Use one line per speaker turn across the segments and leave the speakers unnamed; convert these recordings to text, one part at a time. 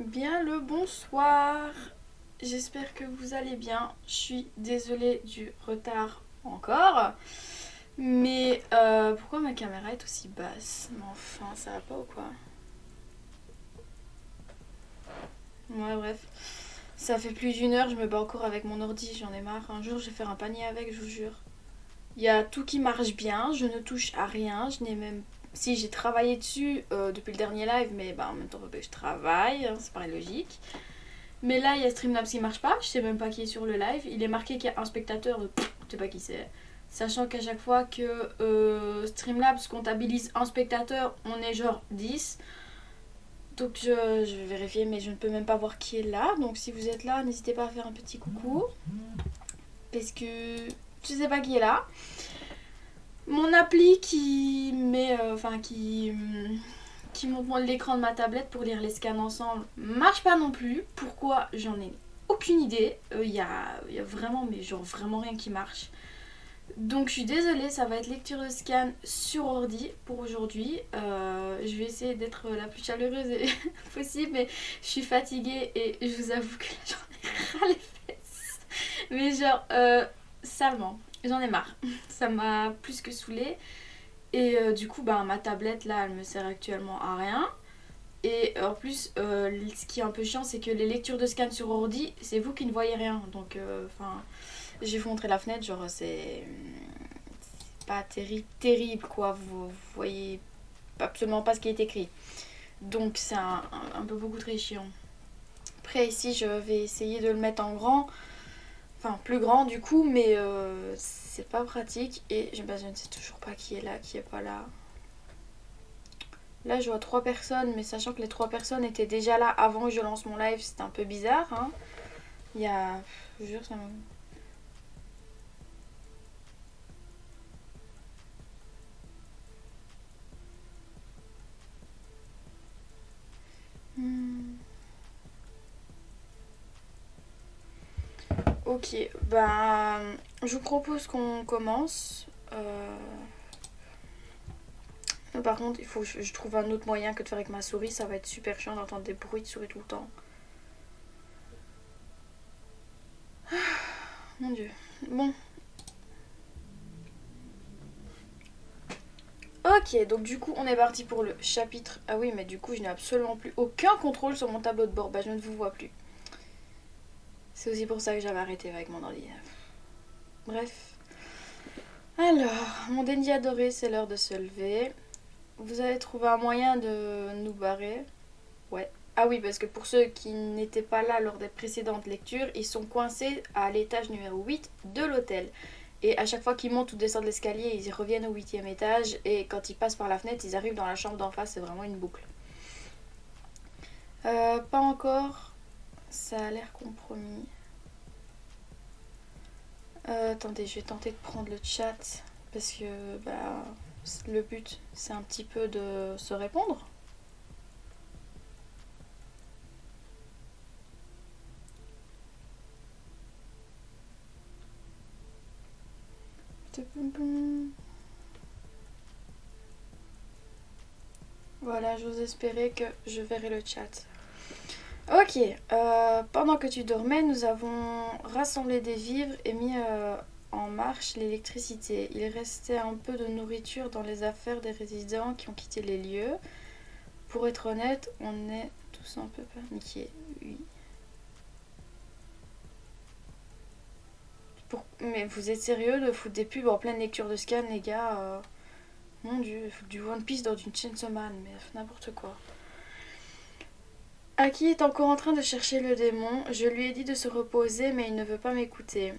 Bien le bonsoir. J'espère que vous allez bien. Je suis désolée du retard encore. Mais pourquoi ma caméra est aussi basse? Mais enfin, ça va pas ou quoi? Ouais, bref. Ça fait plus d'une heure, je me bats encore avec mon ordi, j'en ai marre. Un jour, je vais faire un panier avec, je vous jure. Il y a tout qui marche bien, je ne touche à rien, je n'ai même... Si, j'ai travaillé dessus depuis le dernier live, mais bah, en même temps, je travaille, hein, c'est pareil logique. Mais là, il y a Streamlabs qui marche pas, je sais même pas qui est sur le live. Il est marqué qu'il y a un spectateur, je sais pas qui c'est. Sachant qu'à chaque fois que Streamlabs comptabilise un spectateur, on est genre 10. Donc je vais vérifier, mais je ne peux même pas voir qui est là. Donc si vous êtes là, n'hésitez pas à faire un petit coucou. Parce que je sais pas qui est là. Mon appli qui met, qui montre l'écran de ma tablette pour lire les scans ensemble marche pas non plus. Pourquoi? J'en ai aucune idée. Y a vraiment, mais genre vraiment rien qui marche. Donc je suis désolée, ça va être lecture de scan sur ordi pour aujourd'hui. Je vais essayer d'être la plus chaleureuse possible, mais je suis fatiguée et je vous avoue que j'en ai ras les fesses. Mais genre, salement, j'en ai marre. Ça m'a plus que saoulée. Et du coup, bah, ma tablette là, elle me sert actuellement à rien. Et en plus, ce qui est un peu chiant, c'est que les lectures de scan sur ordi, c'est vous qui ne voyez rien. Donc, je vais vous montrer la fenêtre, genre c'est pas terrible quoi. Vous voyez absolument pas ce qui est écrit. Donc, c'est un peu beaucoup très chiant. Après, ici, je vais essayer de le mettre en grand. Enfin, plus grand du coup, mais c'est pas pratique. Et je ne sais toujours pas qui est là, qui est pas là. Là, je vois 3 personnes, mais sachant que les 3 personnes étaient déjà là avant que je lance mon live, c'était un peu bizarre. Hein. Il y a... Je vous jure, ça me... Ok, bah... Je vous propose qu'on commence. Par contre, il faut que je trouve un autre moyen que de faire avec ma souris. Ça va être super chiant d'entendre des bruits de souris tout le temps. Mon dieu. Bon. Ok, donc du coup, on est parti pour le chapitre... Ah oui, mais du coup, je n'ai absolument plus aucun contrôle sur mon tableau de bord. Bah, je ne vous vois plus. C'est aussi pour ça que j'avais arrêté avec mon ordi. Bref. Alors, mon déni adoré, c'est l'heure de se lever. Vous avez trouvé un moyen de nous barrer? Ouais. Ah oui, parce que pour ceux qui n'étaient pas là lors des précédentes lectures, ils sont coincés à l'étage numéro 8 de l'hôtel. Et à chaque fois qu'ils montent ou descendent l'escalier, ils reviennent au 8e étage. Et quand ils passent par la fenêtre, ils arrivent dans la chambre d'en face. C'est vraiment une boucle. Pas encore. Ça a l'air compromis. Attendez, je vais tenter de prendre le chat. Parce que bah, le but, c'est un petit peu de se répondre. Voilà, j'ose espérer que je verrai le chat. Ok, pendant que tu dormais, nous avons rassemblé des vivres et mis en marche l'électricité. Il restait un peu de nourriture dans les affaires des résidents qui ont quitté les lieux. Pour être honnête, on est tous un peu paniqués. Oui. Mais vous êtes sérieux de foutre des pubs en pleine lecture de scan, les gars? Mon dieu, foutre du One Piece dans une Chainsaw Man, mais n'importe quoi. Aki est encore en train de chercher le démon. Je lui ai dit de se reposer, mais il ne veut pas m'écouter.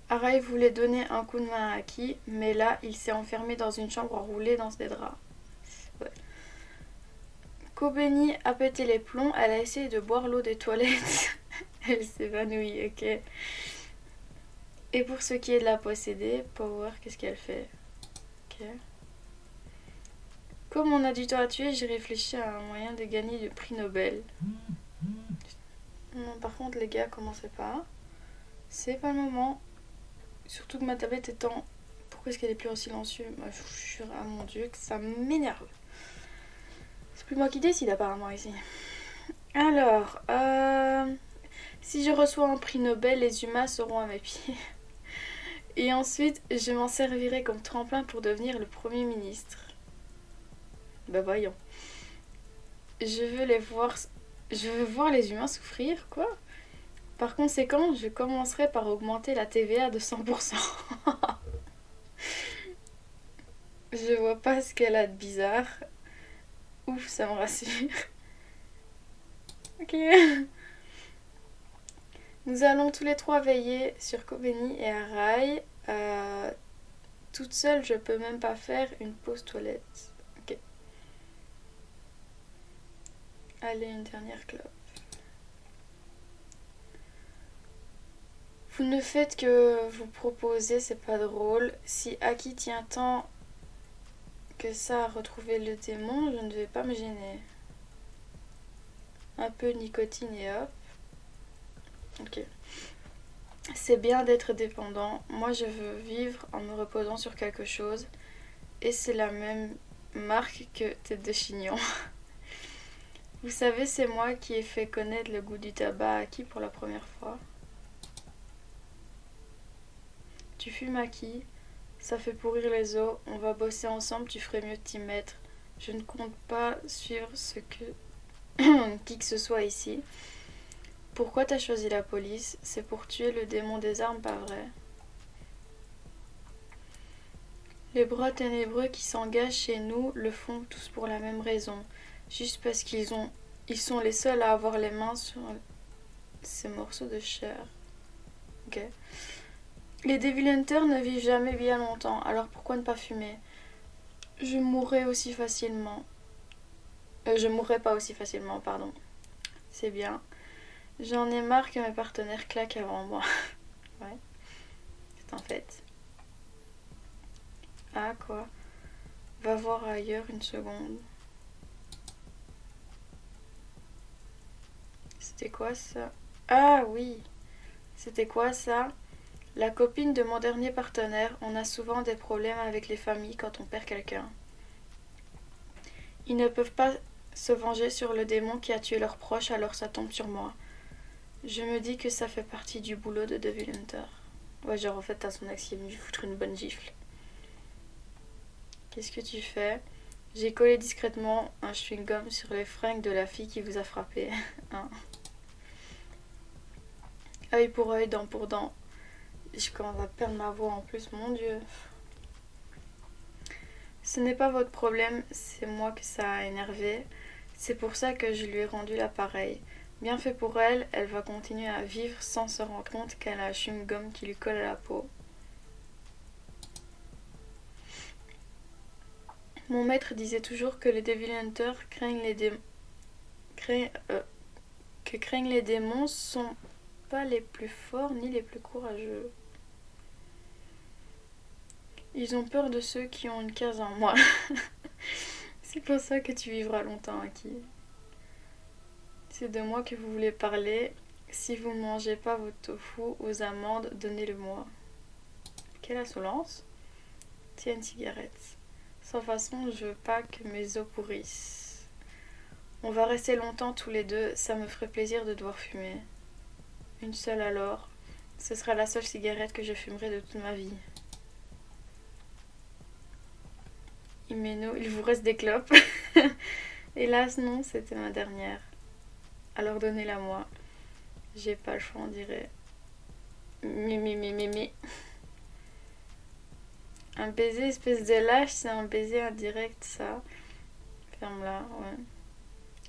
Arai voulait donner un coup de main à Aki, mais là, il s'est enfermé dans une chambre enroulée dans des draps. Ouais. Kobeni a pété les plombs, elle a essayé de boire l'eau des toilettes. Elle s'évanouit, ok. Et pour ce qui est de la posséder, Power, qu'est-ce qu'elle fait? Ok. Comme on a du temps à tuer, j'ai réfléchi à un moyen de gagner le prix Nobel. Non, par contre, les gars, commencez pas. C'est pas le moment. Surtout que ma tablette étant... Pourquoi est-ce qu'elle est plus en silencieux? Moi, je vous jure, ah mon dieu, que ça m'énerve. C'est plus moi qui décide apparemment ici. Alors, si je reçois un prix Nobel, les humains seront à mes pieds. Et ensuite, je m'en servirai comme tremplin pour devenir le Premier ministre. Bah voyons. Je veux les voir... Je veux voir les humains souffrir, quoi. Par conséquent, je commencerai par augmenter la TVA de 100%. Je vois pas ce qu'elle a de bizarre. Ouf, ça me rassure. Ok. Nous allons tous les trois veiller sur Kobeni et Arai. Toute seule, je peux même pas faire une pause toilette. Ok. Allez, une dernière clope. Vous ne faites que vous proposer, c'est pas drôle. Si Aki tient tant que ça à retrouver le démon, je ne vais pas me gêner. Un peu de nicotine et hop. Ok. C'est bien d'être dépendant. Moi, je veux vivre en me reposant sur quelque chose. Et c'est la même marque que Tête de Chignon. Vous savez, c'est moi qui ai fait connaître le goût du tabac à Aki pour la première fois. Tu fumes Aki, ça fait pourrir les os. On va bosser ensemble, tu ferais mieux de t'y mettre. Je ne compte pas suivre ce que qui que ce soit ici. Pourquoi t'as choisi la police? C'est pour tuer le démon des armes, pas vrai? Les bras ténébreux qui s'engagent chez nous le font tous pour la même raison. Juste parce ils sont les seuls à avoir les mains sur ces morceaux de chair. Ok. Les Devil Hunters ne vivent jamais bien longtemps, alors pourquoi ne pas fumer? Je mourrais aussi facilement. Je mourrais pas aussi facilement, pardon. C'est bien. J'en ai marre que mes partenaires claquent avant moi. Ouais, c'est un fait. Ah, quoi? Va voir ailleurs une seconde. C'était quoi ça? Ah oui! C'était quoi ça? La copine de mon dernier partenaire, on a souvent des problèmes avec les familles quand on perd quelqu'un. Ils ne peuvent pas se venger sur le démon qui a tué leurs proches, alors ça tombe sur moi. Je me dis que ça fait partie du boulot de Devil Hunter. Ouais, genre en fait, t'as son ex qui est venu lui foutre une bonne gifle. Qu'est-ce que tu fais? J'ai collé discrètement un chewing-gum sur les fringues de la fille qui vous a frappé. Hein. Œil pour œil, dent pour dent. Je commence à perdre ma voix en plus, mon dieu. Ce n'est pas votre problème, c'est moi que ça a énervé. C'est pour ça que je lui ai rendu l'appareil. Bien fait pour elle, elle va continuer à vivre sans se rendre compte qu'elle a un chewing-gum qui lui colle à la peau. Mon maître disait toujours que les Devil Hunters craignent les démons. Que craignent les démons sont pas les plus forts ni les plus courageux. Ils ont peur de ceux qui ont une case en moi. C'est pour ça que tu vivras longtemps, Aki. C'est de moi que vous voulez parler. Si vous ne mangez pas vos tofu aux amandes, donnez-le-moi. Quelle insolence! Tiens une cigarette. Sans façon, je veux pas que mes os pourrissent. On va rester longtemps tous les deux, ça me ferait plaisir de devoir fumer. Une seule alors. Ce sera la seule cigarette que je fumerai de toute ma vie. Imeno, il vous reste des clopes? Hélas non, c'était ma dernière. Alors donnez-la moi. J'ai pas le choix, on dirait. Mimi. Un baiser espèce de lâche, c'est un baiser indirect, ça. Ferme-la, ouais.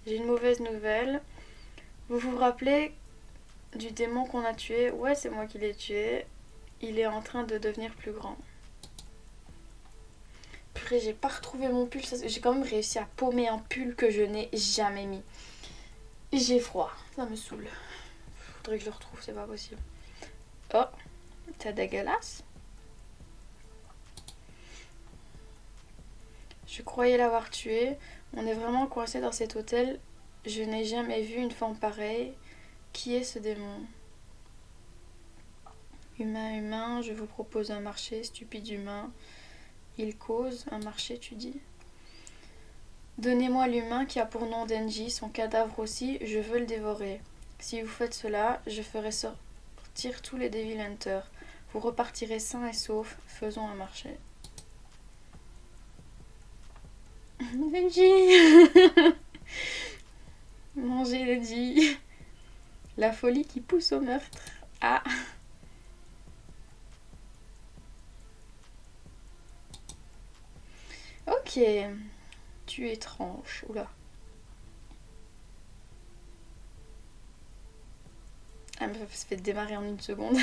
J'ai une mauvaise nouvelle. Vous vous rappelez du démon qu'on a tué? Ouais, c'est moi qui l'ai tué. Il est en train de devenir plus grand. Purée, j'ai pas retrouvé mon pull. J'ai quand même réussi à paumer un pull que je n'ai jamais mis. J'ai froid, ça me saoule. Faudrait que je le retrouve, c'est pas possible. Oh, t'as dégueulasse. Je croyais l'avoir tué. On est vraiment coincé dans cet hôtel. Je n'ai jamais vu une forme pareille. Qui est ce démon? Humain, je vous propose un marché, stupide humain. Il cause un marché, tu dis? Donnez-moi l'humain qui a pour nom Denji, son cadavre aussi, je veux le dévorer. Si vous faites cela, je ferai sortir tous les Devil Hunters. Vous repartirez sains et saufs, faisons un marché. Denji. Mangez Denji. La folie qui pousse au meurtre. Ah. Ok. Tu es étrange. Oula. Ah, mais ça se fait démarrer en une seconde.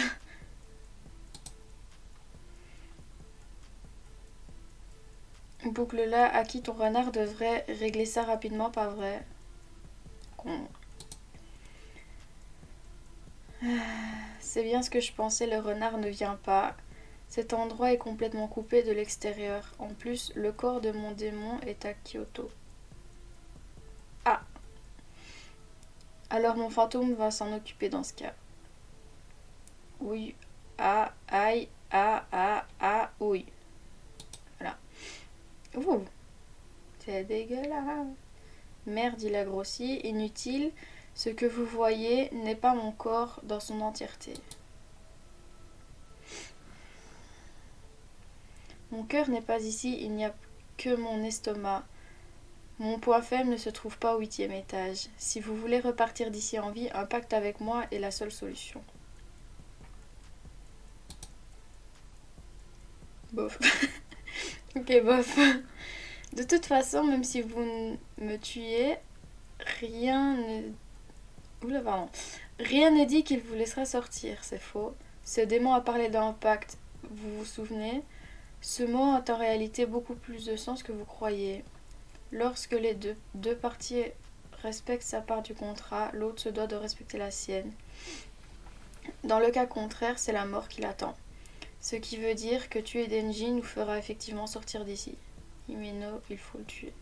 Boucle là, à qui ton renard devrait régler ça rapidement, pas vrai? Con. C'est bien ce que je pensais, le renard ne vient pas. Cet endroit est complètement coupé de l'extérieur. En plus, le corps de mon démon est à Kyoto. Ah. Alors mon fantôme va s'en occuper dans ce cas. Oui. Ah, aïe, oui. Voilà. Ouh. C'est dégueulasse. Merde, il a grossi. Inutile. Ce que vous voyez n'est pas mon corps dans son entièreté. Mon cœur n'est pas ici, il n'y a que mon estomac. Mon point faible ne se trouve pas au 8e étage. Si vous voulez repartir d'ici en vie, un pacte avec moi est la seule solution. Bof. Ok, bof. De toute façon, même si vous me tuez, rien ne... Oula, pardon. Rien ne dit qu'il vous laissera sortir, c'est faux. Ce démon a parlé d'un pacte, vous vous souvenez? Ce mot a en réalité beaucoup plus de sens que vous croyez. Lorsque les deux parties respectent sa part du contrat, l'autre se doit de respecter la sienne. Dans le cas contraire, c'est la mort qui l'attend. Ce qui veut dire que tuer Denji nous fera effectivement sortir d'ici. Himeno, il faut le tuer.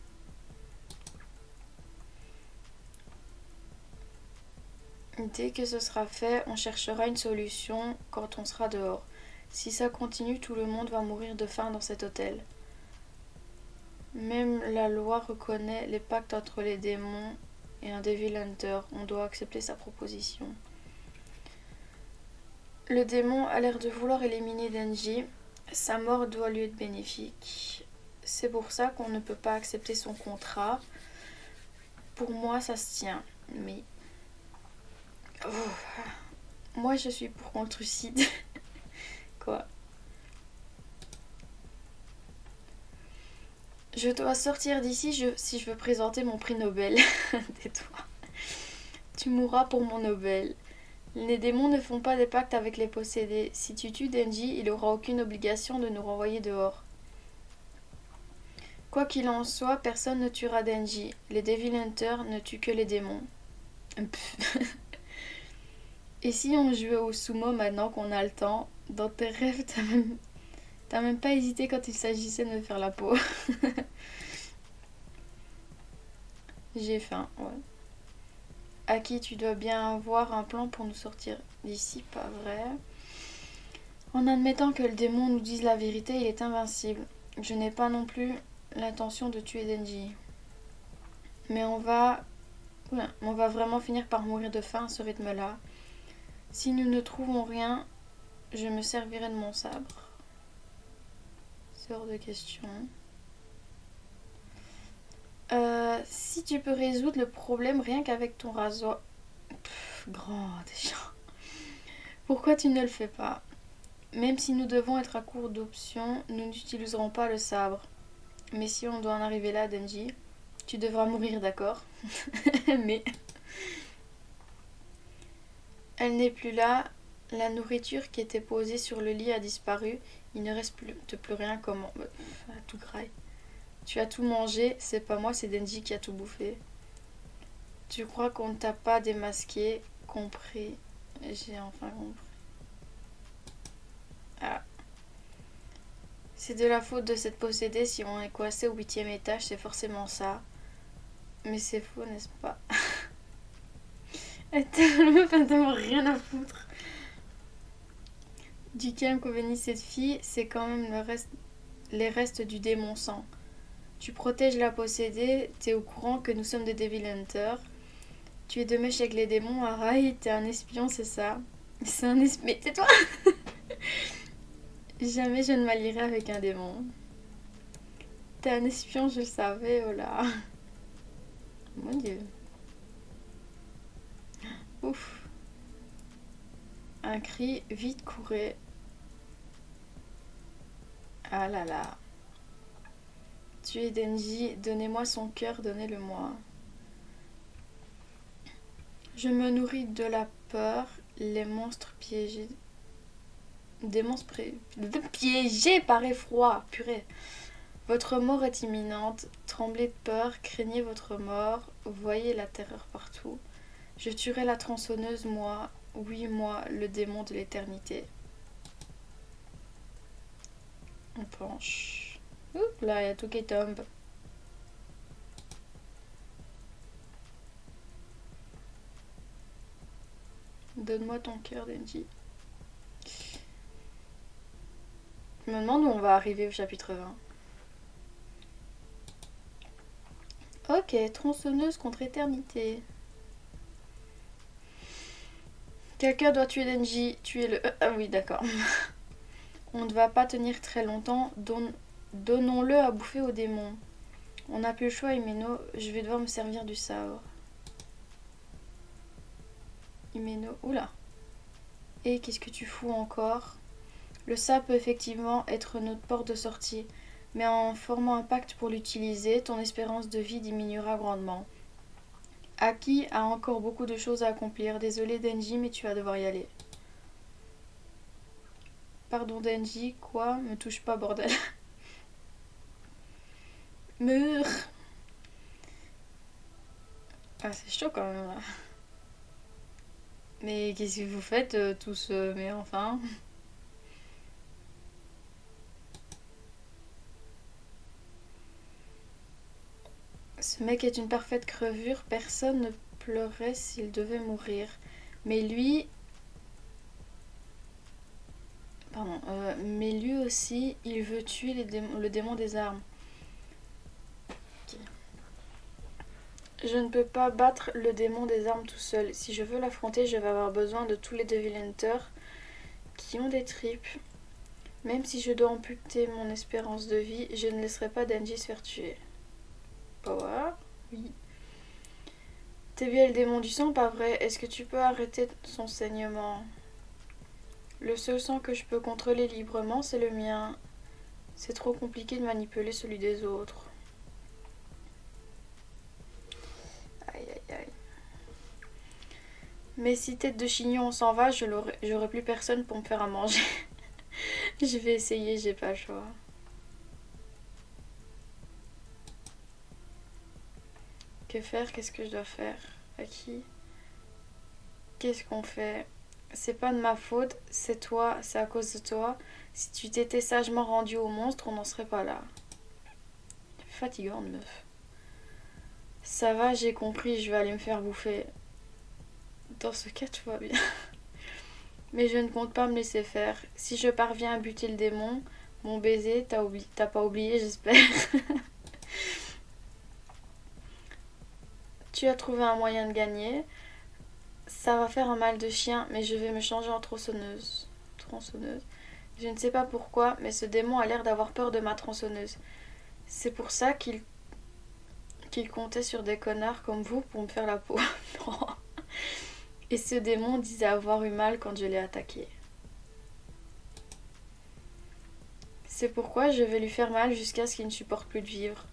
Dès que ce sera fait, on cherchera une solution quand on sera dehors. Si ça continue, tout le monde va mourir de faim dans cet hôtel. Même la loi reconnaît les pactes entre les démons et un Devil Hunter. On doit accepter sa proposition. Le démon a l'air de vouloir éliminer Denji. Sa mort doit lui être bénéfique. C'est pour ça qu'on ne peut pas accepter son contrat. Pour moi, ça se tient. Mais... Oh. Moi, je suis pour qu'on le trucide. Quoi? Je dois sortir d'ici si je veux présenter mon prix Nobel. Tais-toi. Tu mourras pour mon Nobel. Les démons ne font pas des pactes avec les possédés. Si tu tues Denji, il n'aura aucune obligation de nous renvoyer dehors. Quoi qu'il en soit, personne ne tuera Denji. Les Devil Hunters ne tuent que les démons. Et si on jouait au sumo maintenant qu'on a le temps? Dans tes rêves, t'as même pas hésité quand il s'agissait de me faire la peau. J'ai faim, ouais. Aki, tu dois bien avoir un plan pour nous sortir d'ici, pas vrai? En admettant que le démon nous dise la vérité, il est invincible. Je n'ai pas non plus l'intention de tuer Denji. Mais on va vraiment finir par mourir de faim à ce rythme-là. Si nous ne trouvons rien, je me servirai de mon sabre. C'est hors de question. Si tu peux résoudre le problème rien qu'avec ton rasoir... Grand déjà. Pourquoi tu ne le fais pas? Même si nous devons être à court d'options, nous n'utiliserons pas le sabre. Mais si on doit en arriver là, Denji, tu devras mourir, d'accord? Mais... Elle n'est plus là. La nourriture qui était posée sur le lit a disparu. Il ne reste plus rien comme... tout graille. Tu as tout mangé, c'est pas moi, c'est Denji qui a tout bouffé. Tu crois qu'on ne t'a pas démasqué? Compris. J'ai enfin compris. Ah. C'est de la faute de cette possédée si on est coincé au 8e étage, c'est forcément ça. Mais c'est faux, n'est-ce pas? Elle meuf a tellement rien à foutre. Du calme qu'au bénit cette fille, c'est quand même les restes du démon sang. Tu protèges la possédée, t'es au courant que nous sommes des Devil Hunters. Tu es de mèche avec les démons, Arai, t'es un espion, c'est ça. C'est un espion. Mais tais-toi. Jamais je ne m'allierai avec un démon. T'es un espion, je le savais, oh là. Mon dieu. Ouf. Un cri, vite courez. Ah là là. Tuez Denji, donnez-moi son cœur, donnez-le-moi. Je me nourris de la peur, les monstres piégés. Des monstres piégés par effroi, purée. Votre mort est imminente, tremblez de peur, craignez votre mort, voyez la terreur partout. Je tuerai la tronçonneuse, moi, oui, moi, le démon de l'éternité. On penche. Oups, là, il y a tout qui tombe. Donne-moi ton cœur, Denji. Je me demande où on va arriver au chapitre 20. Ok, tronçonneuse contre éternité. Quelqu'un doit tuer Denji. Tuez-le. Ah oui, d'accord. On ne va pas tenir très longtemps. Donnons-le à bouffer au démon. On n'a plus le choix, Himeno. Je vais devoir me servir du sabre. Himeno. Oula. Et qu'est-ce que tu fous encore? Le sabre peut effectivement être notre porte de sortie. Mais en formant un pacte pour l'utiliser, ton espérance de vie diminuera grandement. Aki a encore beaucoup de choses à accomplir. Désolé Denji, mais tu vas devoir y aller. Pardon Denji, quoi? Me touche pas, bordel. Meurs. Ah, c'est chaud quand même là. Mais qu'est-ce que vous faites tous mais enfin. Ce mec est une parfaite crevure. Personne ne pleurerait s'il devait mourir. Mais lui... Pardon. Mais lui aussi, il veut tuer le démon des armes. Okay. Je ne peux pas battre le démon des armes tout seul. Si je veux l'affronter, je vais avoir besoin de tous les Devil Hunters qui ont des tripes. Même si je dois amputer mon espérance de vie, je ne laisserai pas Denji se faire tuer. Power, oui. T'es bien le démon du sang, pas vrai? Est-ce que tu peux arrêter son saignement? Le seul sang que je peux contrôler librement, c'est le mien. C'est trop compliqué de manipuler celui des autres. Aïe aïe aïe. Mais si tête de chignon on s'en va, j'aurai plus personne pour me faire à manger. Je vais essayer, j'ai pas le choix. Que faire? Qu'est-ce que je dois faire? À qui? Qu'est-ce qu'on fait? C'est pas de ma faute, c'est toi, c'est à cause de toi. Si tu t'étais sagement rendu au monstre, on n'en serait pas là. Fatigante, meuf. Ça va, j'ai compris, je vais aller me faire bouffer. Dans ce cas, tout va bien. Mais je ne compte pas me laisser faire. Si je parviens à buter le démon, mon baiser, t'as pas oublié, j'espère. Tu as trouvé un moyen de gagner. Ça va faire un mal de chien, mais je vais me changer en tronçonneuse. Tronçonneuse. Je ne sais pas pourquoi, mais ce démon a l'air d'avoir peur de ma tronçonneuse. C'est pour ça qu'il comptait sur des connards comme vous pour me faire la peau. Non. Et ce démon disait avoir eu mal quand je l'ai attaqué. C'est pourquoi je vais lui faire mal jusqu'à ce qu'il ne supporte plus de vivre.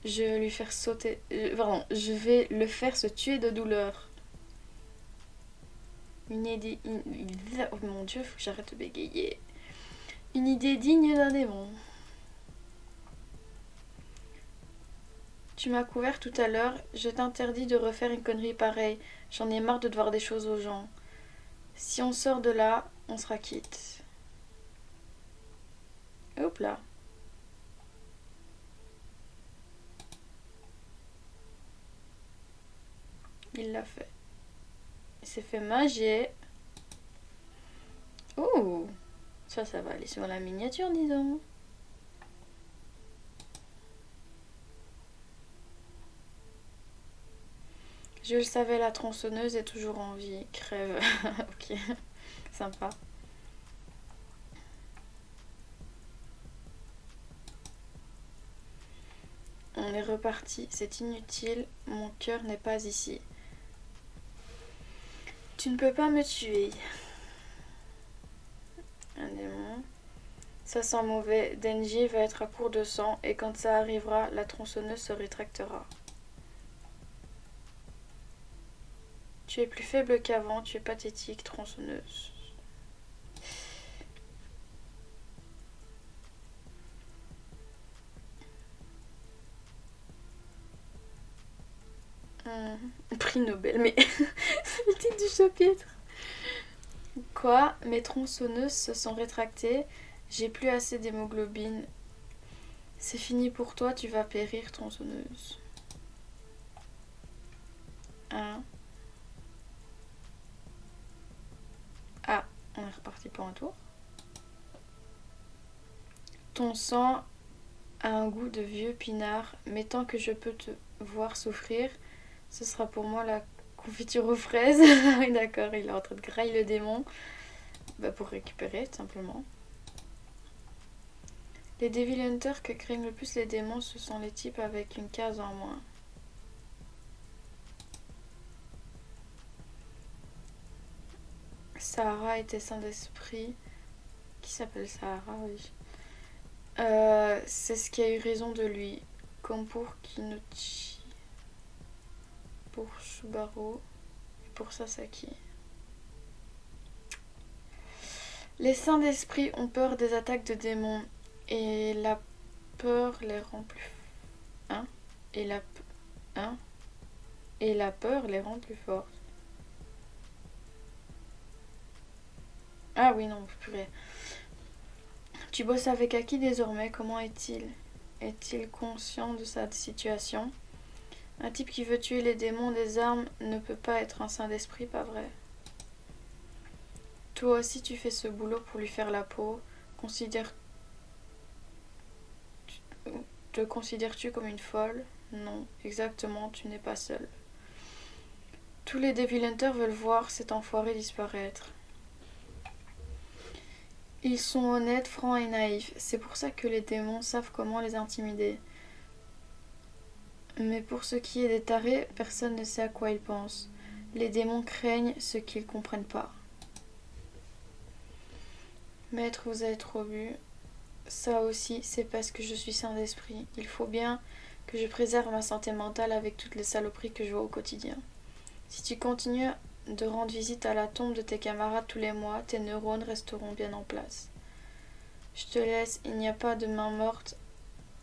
Je vais lui faire sauter... pardon, je vais le faire se tuer de douleur. Une idée... Oh mon dieu, faut que j'arrête de bégayer. Une idée digne d'un démon. Tu m'as couvert tout à l'heure, je t'interdis de refaire une connerie pareille. J'en ai marre de devoir des choses aux gens. Si on sort de là, on sera quitte. Hop là. Il l'a fait. Il s'est fait manger. Oh, ça va aller sur la miniature, disons. Je le savais, la tronçonneuse est toujours en vie. Crève. Ok, sympa. On est reparti, c'est inutile, mon cœur n'est pas ici. Tu ne peux pas me tuer. Un démon. Ça sent mauvais, Denji va être à court de sang et quand ça arrivera, la tronçonneuse se rétractera. Tu es plus faible qu'avant, tu es pathétique, tronçonneuse. Prix Nobel, mais c'est le titre du chapitre. Quoi? Mes tronçonneuses se sont rétractées, j'ai plus assez d'hémoglobine. C'est fini pour toi, tu vas périr, tronçonneuse. Hein? Ah, on est reparti pour un tour. Ton sang a un goût de vieux pinard, mais tant que je peux te voir souffrir, ce sera pour moi la confiture aux fraises. Oui, d'accord, il est en train de grailler le démon. Bah, pour récupérer, tout simplement. Les Devil Hunters que craignent le plus les démons, ce sont les types avec une case en moins. Sahara était saint d'esprit. Qui s'appelle Sahara, oui. C'est ce qui a eu raison de lui. Comme pour Kinuchi. Pour Subaru. Et pour Sasaki. Les saints d'esprit ont peur des attaques de démons. Et la peur les rend plus... Hein? Et la peur les rend plus forts. Ah oui, non, purée. Tu bosses avec Aki désormais, comment est-il? Est-il conscient de sa situation? Un type qui veut tuer les démons des armes ne peut pas être un saint d'esprit, pas vrai? Toi aussi tu fais ce boulot pour lui faire la peau. Te considères-tu comme une folle? Non, exactement, tu n'es pas seule. Tous les Devil Hunters veulent voir cet enfoiré disparaître. Ils sont honnêtes, francs et naïfs. C'est pour ça que les démons savent comment les intimider. Mais pour ce qui est des tarés, personne ne sait à quoi ils pensent. Les démons craignent ce qu'ils comprennent pas. Maître, vous avez trop bu. Ça aussi, c'est parce que je suis saint d'esprit. Il faut bien que je préserve ma santé mentale avec toutes les saloperies que je vois au quotidien. Si tu continues de rendre visite à la tombe de tes camarades tous les mois, tes neurones resteront bien en place. Je te laisse, il n'y a pas de main morte.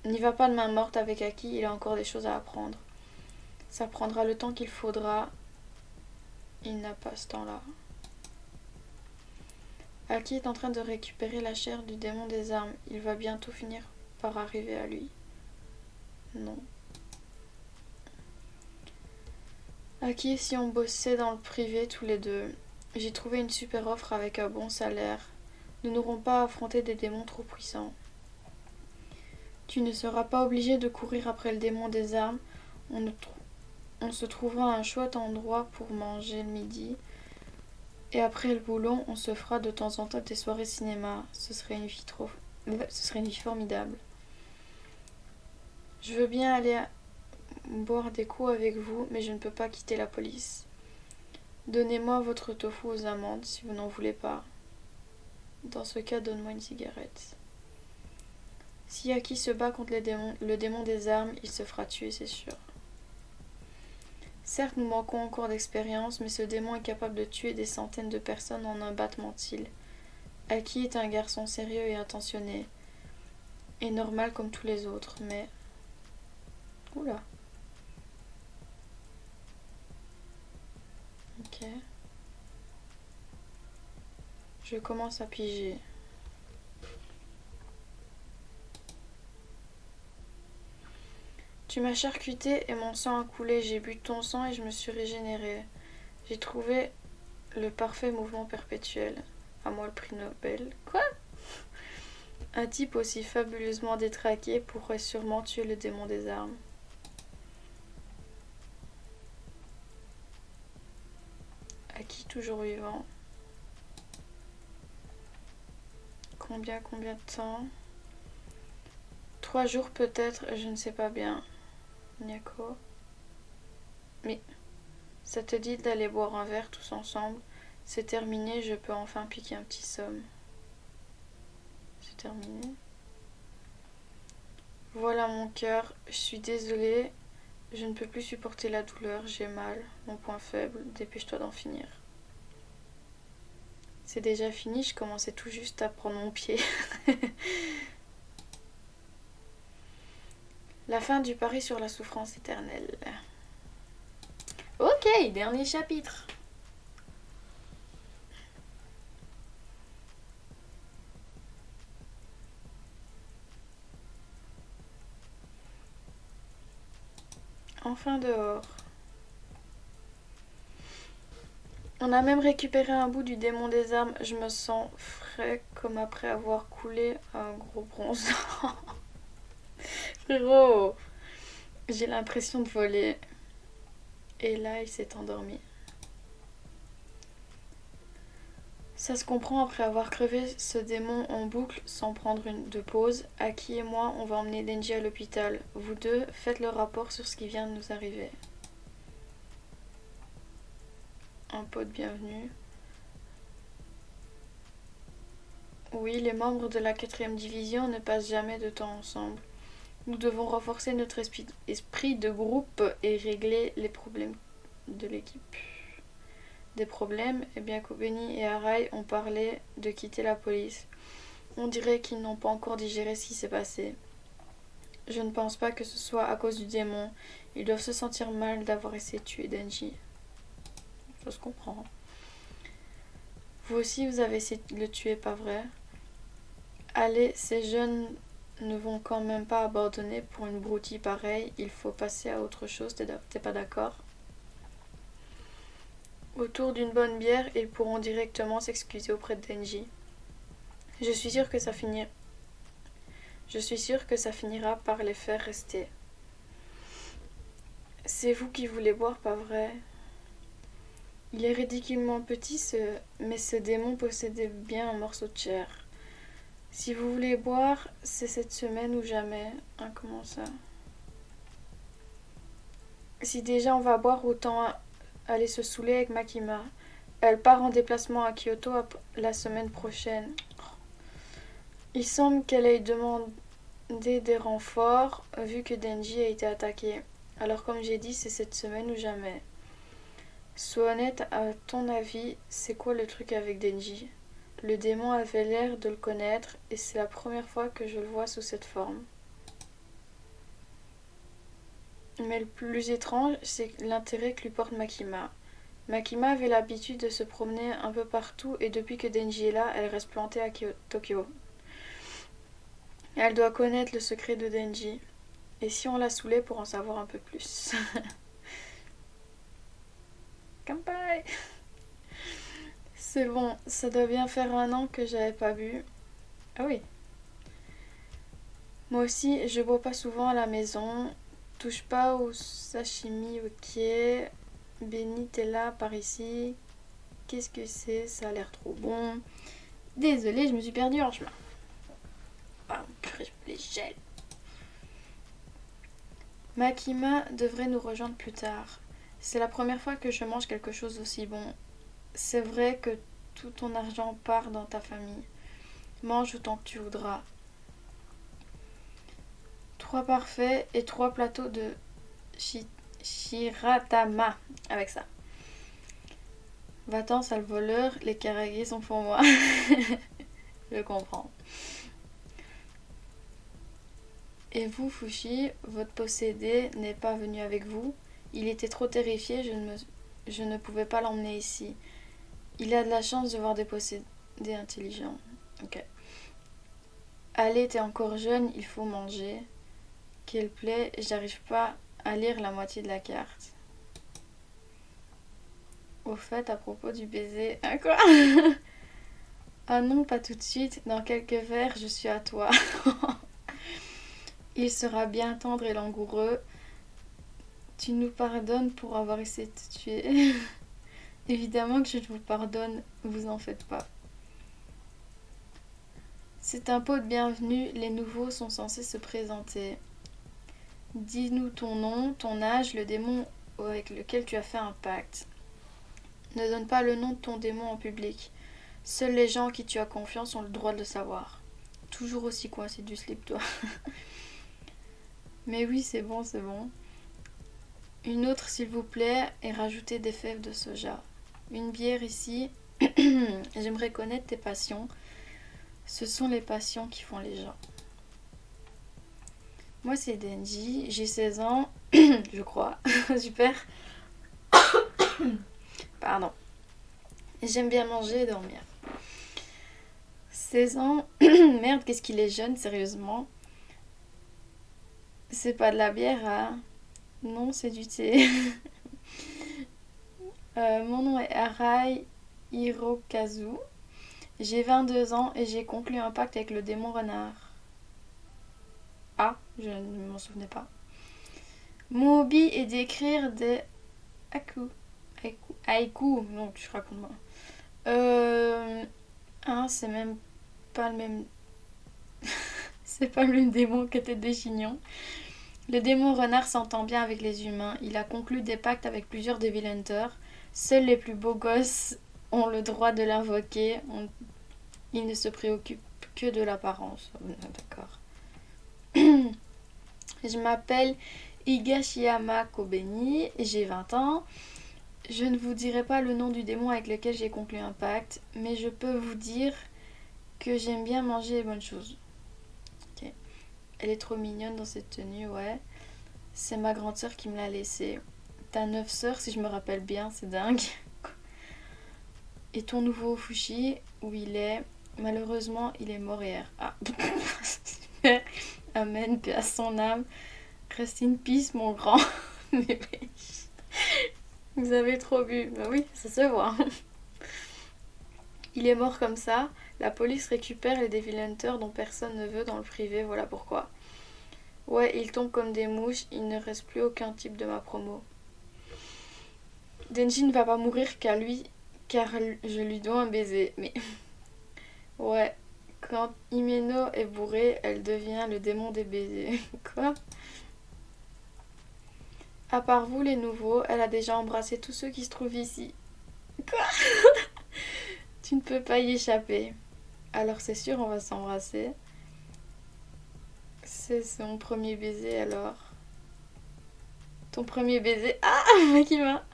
N'y va pas de main morte avec Aki, il a encore des choses à apprendre. Ça prendra le temps qu'il faudra. Il n'a pas ce temps-là. Aki est en train de récupérer la chair du démon des armes. Il va bientôt finir par arriver à lui. Non. Aki, si on bossait dans le privé tous les deux. J'ai trouvé une super offre avec un bon salaire. Nous n'aurons pas à affronter des démons trop puissants. Tu ne seras pas obligé de courir après le démon des armes. On se trouvera un chouette endroit pour manger le midi. Et après le boulot, on se fera de temps en temps des soirées cinéma. Ce serait une vie formidable. Je veux bien aller boire des coups avec vous, mais je ne peux pas quitter la police. Donnez-moi votre tofu aux amandes si vous n'en voulez pas. Dans ce cas, donne-moi une cigarette. Si Aki se bat contre le démon des armes, il se fera tuer, c'est sûr. Certes, nous manquons encore d'expérience, mais ce démon est capable de tuer des centaines de personnes en un battement de cils. Aki est un garçon sérieux et attentionné. Et normal comme tous les autres, mais... Oula. Ok. Je commence à piger. Tu m'as charcuté et mon sang a coulé. J'ai bu ton sang et je me suis régénérée. J'ai trouvé le parfait mouvement perpétuel. À moi le prix Nobel. Quoi? Un type aussi fabuleusement détraqué pourrait sûrement tuer le démon des armes. toujours vivant. Combien de temps? 3 jours peut-être, je ne sais pas bien. Niako. Mais ça te dit d'aller boire un verre tous ensemble? C'est terminé, je peux enfin piquer un petit somme. C'est terminé. Voilà mon cœur, je suis désolée, je ne peux plus supporter la douleur, j'ai mal, mon point faible, dépêche-toi d'en finir. C'est déjà fini, je commençais tout juste à prendre mon pied. La fin du pari sur la souffrance éternelle. Ok, dernier chapitre. Enfin dehors. On a même récupéré un bout du démon des armes. Je me sens frais comme après avoir coulé un gros bronzant. Frérot, j'ai l'impression de voler. Et là, il s'est endormi. Ça se comprend après avoir crevé ce démon en boucle sans prendre de pause. Aki et moi, on va emmener Denji à l'hôpital. Vous deux, faites le rapport sur ce qui vient de nous arriver. Un pot de bienvenue. Oui, les membres de la 4e division ne passent jamais de temps ensemble. Nous devons renforcer notre esprit de groupe et régler les problèmes de l'équipe. Des problèmes, eh bien Kobeni et Arai ont parlé de quitter la police. On dirait qu'ils n'ont pas encore digéré ce qui s'est passé. Je ne pense pas que ce soit à cause du démon. Ils doivent se sentir mal d'avoir essayé de tuer Denji. Ça se comprend. Vous aussi, vous avez essayé de le tuer, pas vrai? Allez, ces jeunes ne vont quand même pas abandonner pour une broutille pareille. Il faut passer à autre chose, t'es pas d'accord? Autour d'une bonne bière, ils pourront directement s'excuser auprès de Denji. Je suis sûre que ça finira par les faire rester. C'est vous qui voulez boire, pas vrai? Il est ridiculement petit, mais ce démon possédait bien un morceau de chair. Si vous voulez boire, c'est cette semaine ou jamais. Hein, comment ça? Si déjà on va boire, autant aller se saouler avec Makima. Elle part en déplacement à Kyoto la semaine prochaine. Il semble qu'elle ait demandé des renforts vu que Denji a été attaqué. Alors comme j'ai dit, c'est cette semaine ou jamais. Sois honnête, à ton avis, c'est quoi le truc avec Denji? Le démon avait l'air de le connaître et c'est la première fois que je le vois sous cette forme. Mais le plus étrange, c'est l'intérêt que lui porte Makima. Makima avait l'habitude de se promener un peu partout et depuis que Denji est là, elle reste plantée à Tokyo. Elle doit connaître le secret de Denji. Et si on la saoulait pour en savoir un peu plus? Kampai! C'est bon, ça doit bien faire 1 an que j'avais pas bu. Ah oui. Moi aussi, je bois pas souvent à la maison. Touche pas au sashimi, ok. Benny, t'es là, par ici. Qu'est-ce que c'est? Ça a l'air trop bon. Désolée, je me suis perdue en chemin. Ah, purée, je me les gèle. Makima devrait nous rejoindre plus tard. C'est la première fois que je mange quelque chose d'aussi bon. C'est vrai que tout ton argent part dans ta famille. Mange autant que tu voudras. 3 parfaits et 3 plateaux de shiratama. Avec ça. Va-t'en, sale voleur, les karages sont pour moi. Je comprends. Et vous, Fushi, votre possédé n'est pas venu avec vous? Il était trop terrifié, je ne pouvais pas l'emmener ici. Il a de la chance de voir des possédés intelligents. Ok. Allez, t'es encore jeune, il faut manger. Quelle plaie, j'arrive pas à lire la moitié de la carte. Au fait, à propos du baiser... Ah quoi? Ah non, pas tout de suite. Dans quelques vers, je suis à toi. Il sera bien tendre et langoureux. Tu nous pardonnes pour avoir essayé de te tuer. Évidemment que je vous pardonne, vous en faites pas. C'est un pot de bienvenue, les nouveaux sont censés se présenter. Dis-nous ton nom, ton âge, le démon avec lequel tu as fait un pacte. Ne donne pas le nom de ton démon en public. Seuls les gens en qui tu as confiance ont le droit de le savoir. Toujours aussi coincé du slip, toi. Mais oui, c'est bon, c'est bon. Une autre, s'il vous plaît, et rajoutez des fèves de soja. Une bière ici. J'aimerais connaître tes passions. Ce sont les passions qui font les gens. Moi, c'est Denji. J'ai 16 ans. Je crois. Super. Pardon. J'aime bien manger et dormir. 16 ans. Merde, qu'est-ce qu'il est jeune, sérieusement. C'est pas de la bière, hein? Non, c'est du thé. Mon nom est Arai Hirokazu. J'ai 22 ans et j'ai conclu un pacte avec le démon renard. Ah, je ne m'en souvenais pas. Mon hobby est d'écrire des haïkus. Non, tu racontes moi. C'est même pas le même. C'est pas le même démon que Tête de Chignon. Le démon renard s'entend bien avec les humains. Il a conclu des pactes avec plusieurs Devil Hunters. Seuls les plus beaux gosses ont le droit de l'invoquer. Il ne se préoccupe que de l'apparence. D'accord. Je m'appelle Higashiyama Kobeni, j'ai 20 ans. Je ne vous dirai pas le nom du démon avec lequel j'ai conclu un pacte, mais je peux vous dire que j'aime bien manger les bonnes choses. Okay. Elle est trop mignonne dans cette tenue, ouais. C'est ma grande sœur qui me l'a laissée. T'as 9 sœurs, si je me rappelle bien, c'est dingue. Et ton nouveau Fushi, où il est? Malheureusement, il est mort hier. Ah, super. Amen, paix à son âme. Rest in peace, mon grand. Mais vous avez trop bu. Bah oui, ça se voit. Il est mort comme ça. La police récupère les Devil Hunters dont personne ne veut dans le privé, voilà pourquoi. Ouais, ils tombent comme des mouches, il ne reste plus aucun type de ma promo. Denji ne va pas mourir car je lui dois un baiser. Mais ouais, quand Himeno est bourrée, elle devient le démon des baisers. Quoi? À part vous les nouveaux, elle a déjà embrassé tous ceux qui se trouvent ici. Quoi? Tu ne peux pas y échapper. Alors c'est sûr, on va s'embrasser. C'est son premier baiser alors. Ton premier baiser. Ah, Makima.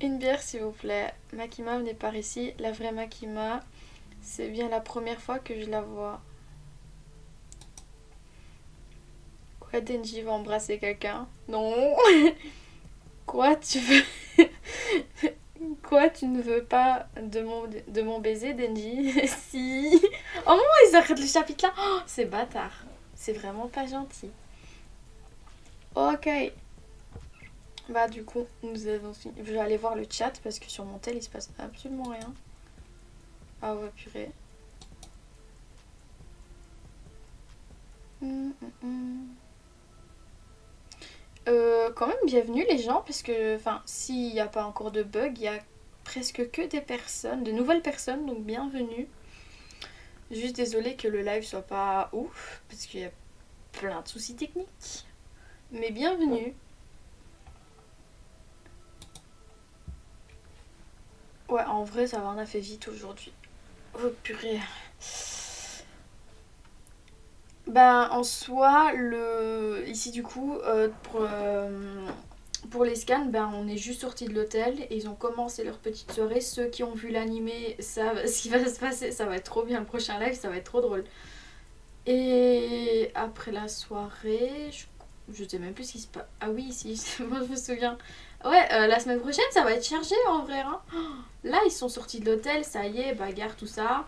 Une bière s'il vous plaît. Makima venez par ici. La vraie Makima. C'est bien la première fois que je la vois. Quoi, Denji va embrasser quelqu'un? Non. Quoi, tu veux... Quoi, tu ne veux pas de mon baiser, Denji? Si. Oh maman, ils arrêtent le chapitre là. Oh, c'est bâtard. C'est vraiment pas gentil. Ok. Bah du coup, nous avons fini. Je vais aller voir le chat parce que sur mon tel, il se passe absolument rien. Ah ouais, purée. Quand même bienvenue les gens parce que enfin s'il n'y a pas encore de bug, il y a presque que des personnes, de nouvelles personnes, donc bienvenue. Juste désolée que le live soit pas ouf parce qu'il y a plein de soucis techniques. Mais bienvenue. Ouais, en vrai ça va, on a fait vite aujourd'hui. Oh purée. Ben en soi, ici du coup, pour les scans, ben, on est juste sorti de l'hôtel et ils ont commencé leur petite soirée. Ceux qui ont vu l'animé savent ce qui va se passer. Ça va être trop bien, le prochain live, ça va être trop drôle. Et après la soirée, je sais même plus ce qui se passe. Ah oui, si, moi je me souviens. Ouais, la semaine prochaine, ça va être chargé en vrai. Hein. Là, ils sont sortis de l'hôtel, ça y est, bagarre, tout ça.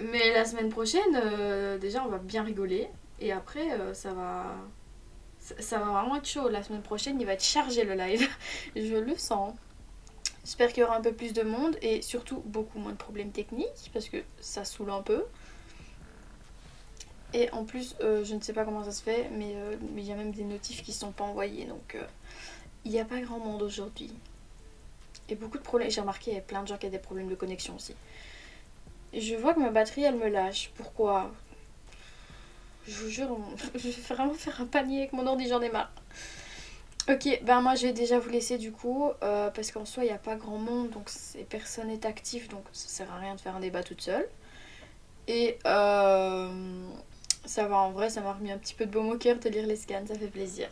Mais la semaine prochaine, déjà, on va bien rigoler. Et après, ça va vraiment être chaud. La semaine prochaine, il va être chargé le live. Je le sens. J'espère qu'il y aura un peu plus de monde et surtout beaucoup moins de problèmes techniques parce que ça saoule un peu. Et en plus, je ne sais pas comment ça se fait, mais il y a même des notifs qui ne sont pas envoyés. Donc, il n'y a pas grand monde aujourd'hui. Et beaucoup de problèmes. J'ai remarqué qu'il y avait plein de gens qui avaient des problèmes de connexion aussi. Et je vois que ma batterie elle me lâche. Pourquoi? Je vous jure, je vais vraiment faire un panier avec mon ordi, j'en ai marre. Ok, ben moi je vais déjà vous laisser du coup, parce qu'en soi il n'y a pas grand monde, donc personne n'est actif, donc ça sert à rien de faire un débat toute seule. Et ça va, en vrai, ça m'a remis un petit peu de baume au cœur de lire les scans, ça fait plaisir.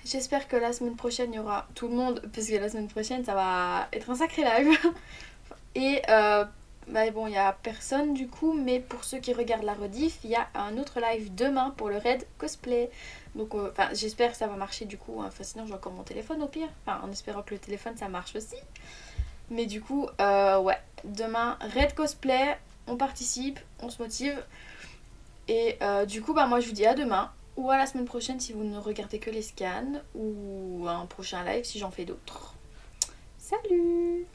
J'espère que la semaine prochaine il y aura tout le monde, parce que la semaine prochaine ça va être un sacré live. Et bah bon, il n'y a personne du coup, mais pour ceux qui regardent la rediff, il y a un autre live demain pour le raid cosplay. Donc j'espère que ça va marcher du coup, hein. Enfin sinon j'ai encore mon téléphone au pire, enfin en espérant que le téléphone ça marche aussi. Mais du coup, ouais, demain raid cosplay, on participe, on se motive. Et du coup, bah moi je vous dis à demain ou à la semaine prochaine si vous ne regardez que les scans, ou à un prochain live si j'en fais d'autres. Salut!